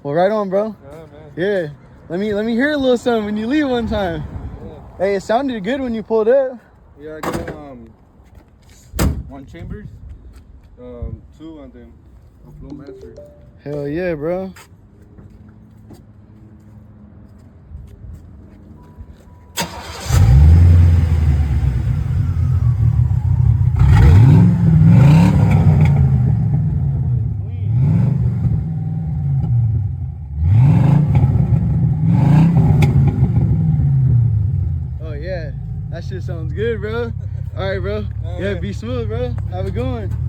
Well, right on, bro. Yeah, man. Yeah. Let me hear a little something when you leave one time. Yeah. Hey, it sounded good when you pulled up. Yeah, I got 1 chambers, 2, and then a flow master. Hell yeah, bro. Oh yeah, that shit sounds good, bro. All right, bro. Yeah, be smooth, bro. Have a good one.